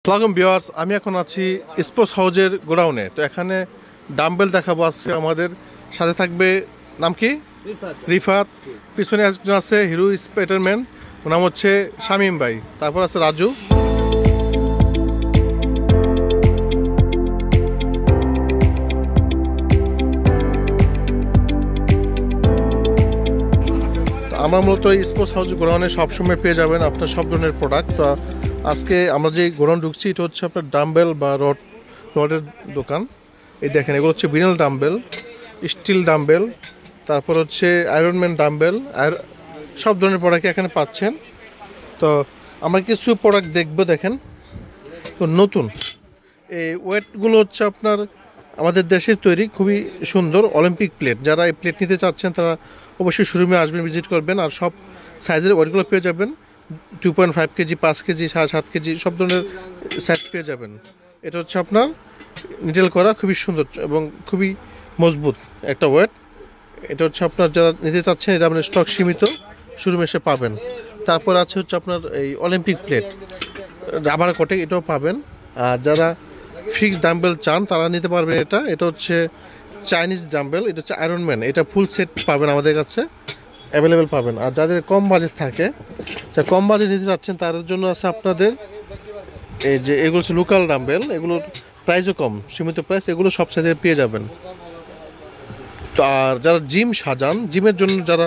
আসসালামু ভিউয়ার্স, আমি এখন আছি স্পোর্টস হাউজের গোডাউনে। তো এখানে ডাম্বেল দেখাবো আজকে। আমাদের সাথে থাকবে নাম কি? রিফাত। পিছনে একজন আছে হিরো স্পাইডারম্যান, ওর নাম হচ্ছে শামীম ভাই। তারপর আছে রাজু। আমরা মূলত স্পোর্টস হাউস গোডাউনে সবসময় পেয়ে যাবেন আপনার সব ধরনের প্রোডাক্ট। তো আজকে আমরা যে গোডাউন ঢুকছি এটা হচ্ছে আপনার ডাম্বেল বা রডের দোকান। এই দেখেন, এগুলো হচ্ছে বিনাল ডাম্বেল, স্টিল ডাম্বেল, তারপর হচ্ছে আয়রনম্যান ডাম্বেল, আর সব ধরনের প্রোডাক্ট এখানে পাচ্ছেন। তো আমরা কিছু প্রোডাক্ট দেখবো। দেখেন, তো নতুন এই ওয়েটগুলো হচ্ছে আপনার আমাদের দেশের তৈরি, খুবই সুন্দর অলিম্পিক প্লেট। যারা এই প্লেট নিতে চাচ্ছেন তারা অবশ্যই শোরুমে আসবেন, ভিজিট করবেন। আর সব সাইজের ওয়েটগুলো পেয়ে যাবেন, 2.5 কেজি, 5 কেজি, 7.5 কেজি, সব ধরনের সাইজ পেয়ে যাবেন। এটা হচ্ছে আপনার নিটেল করা, খুবই সুন্দর এবং খুবই মজবুত একটা ওয়েট। এটা হচ্ছে আপনার যারা নিতে চাচ্ছেন, এটা আপনার স্টক সীমিত, শোরুমে এসে পাবেন। তারপর আছে হচ্ছে আপনার এই অলিম্পিক প্লেট রাবার কোটে, এটাও পাবেন। আর যারা ফিক্সড ডাম্বেল চান তারা নিতে পারবেন। এটা হচ্ছে চাইনিজ ডাম্বেল, এটা হচ্ছে আয়রনম্যান, এটা ফুল সেট পাবেন আমাদের কাছে অ্যাভেলেবেল পাবেন। আর যাদের কম বাজেট থাকে, যারা কম বাজেট নিতে চাচ্ছেন তাদের জন্য আছে আপনাদের এই যে এগুলো হচ্ছে লোকাল ডাম্বেল, এগুলোর প্রাইসও কম, সীমিত প্রাইস, এগুলো সব সাইজে পেয়ে যাবেন। তো আর যারা জিম সাজান, জিমের জন্য যারা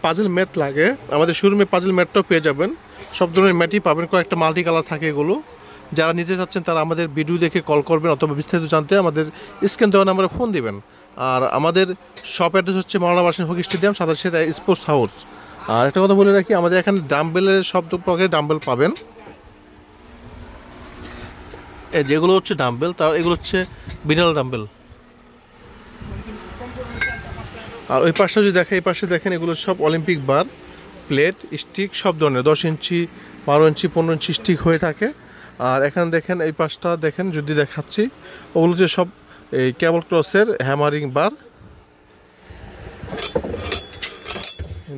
পাজেল ম্যাট লাগে, আমাদের শোরুমে পাজেল ম্যাটটাও পেয়ে যাবেন। সব ধরনের ম্যাটই পাবেন, কয়েকটা মাল্টি কালার থাকে এগুলো। যারা নিতে চাচ্ছেন তারা আমাদের ভিডিও দেখে কল করবেন, অথবা বিস্তারিত জানতে আমাদের স্ক্রিন দেওয়া নাম্বারে ফোন দিবেন। আর আমাদের শপ অ্যাড্রেস হচ্ছে Maulana Bhasani hockey stadium, 87 sports house. আর একটা কথা বলে রাখি, আমাদের এখানে ডাম্বেলের সব প্রকারের ডাম্বেল পাবেন। যেগুলো হচ্ছে ডাম্বেল, তার এগুলো হচ্ছে বিনাল ডাম্বেল। আর ওই পাশটা যদি দেখেন, এই পাশে দেখেন, এগুলো সব অলিম্পিক বার, প্লেট, স্টিক, সব ধরনের 10 ইঞ্চি, 12 ইঞ্চি, 15 ইঞ্চি স্টিক হয়ে থাকে। আর এখানে দেখেন, এই পাশটা দেখেন যদি দেখাচ্ছি, ওগুলো যে সব এই কেবল ক্রসের হ্যামারিং বার।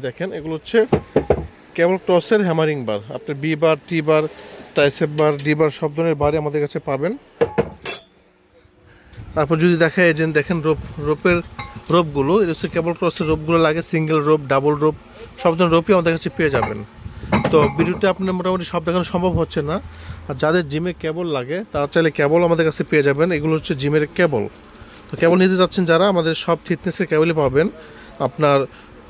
দেখেন, এগুলো হচ্ছে কেবল ক্রসের হ্যামারিং বার। আপনার বি বার, টি বার, ট্রাইসেপ বার, ডি বার, সব ধরনের বারই আমাদের কাছে পাবেন। তারপর যদি দেখা এই যে দেখেন রোপের রোপগুলো, এটা হচ্ছে কেবল ক্রসের রোপগুলো লাগে, সিঙ্গেল রোপ, ডাবল রোপ, সব ধরনের রোপই আমাদের কাছে পেয়ে যাবেন। তো ভিডিওতে আপনার মোটামুটি সব দেখানো সম্ভব হচ্ছে না। আর যাদের জিমে কেবল লাগে তারা চাইলে কেবল আমাদের কাছে পেয়ে যাবেন। এগুলো হচ্ছে জিমের কেবল। তো কেবল নিতে যাচ্ছেন যারা, আমাদের সব থিকনেসের কেবলই পাবেন। আপনার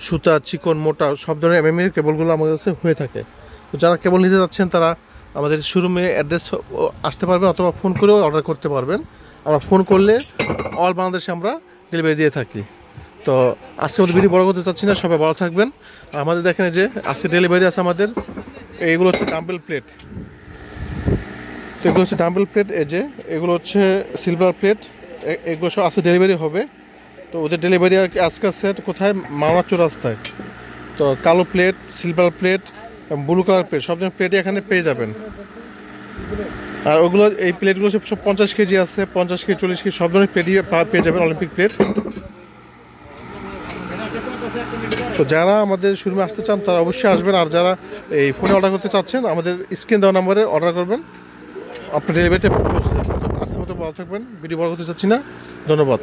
সুতা, চিকন, মোটা, সব ধরনের এমএমের কেবলগুলো আমাদের কাছে হয়ে থাকে। তো যারা কেবল নিতে যাচ্ছেন তারা আমাদের শোরুমে অ্যাড্রেস আসতে পারবেন, অথবা ফোন করেও অর্ডার করতে পারবেন। আমরা ফোন করলে অল বাংলাদেশে আমরা ডেলিভারি দিয়ে থাকি। তো আজকে আমাদের ভিডিও বড় করতে চাচ্ছি না, সবাই ভালো থাকবেন। আমাদের দেখেন যে আজকে ডেলিভারি আছে আমাদের। এইগুলো হচ্ছে ডাম্বেল প্লেট, তো এগুলো হচ্ছে ডাম্বেল প্লেট। এই যে এগুলো হচ্ছে সিলভার প্লেট, এগুলো সব আজকে ডেলিভারি হবে। তো ওদের ডেলিভারি আজকে সেট কোথায়? মাওনা চৌরাস্তায়। তো কালো plate, silver plate, blue colour plate, সব ধরনের প্লেটই এখানে পেয়ে যাবেন। আর ওগুলো এই প্লেটগুলো সব 50 কেজি আছে, 50 কেজি, 40 কেজি, সব ধরনের প্লেটই পেয়ে যাবেন, অলিম্পিক প্লেট। তো যারা আমাদের শোরুমে আসতে চান তারা অবশ্যই আসবেন। আর যারা এই ফোনে অর্ডার করতে চাচ্ছেন আমাদের স্ক্রিন দেওয়া নাম্বারে অর্ডার করবেন, আপনার ডেলিভারিটা পৌঁছে যাবে। তো আজকের মতো ভালো থাকবেন, ভিডিও বড় করতে চাচ্ছি না, ধন্যবাদ।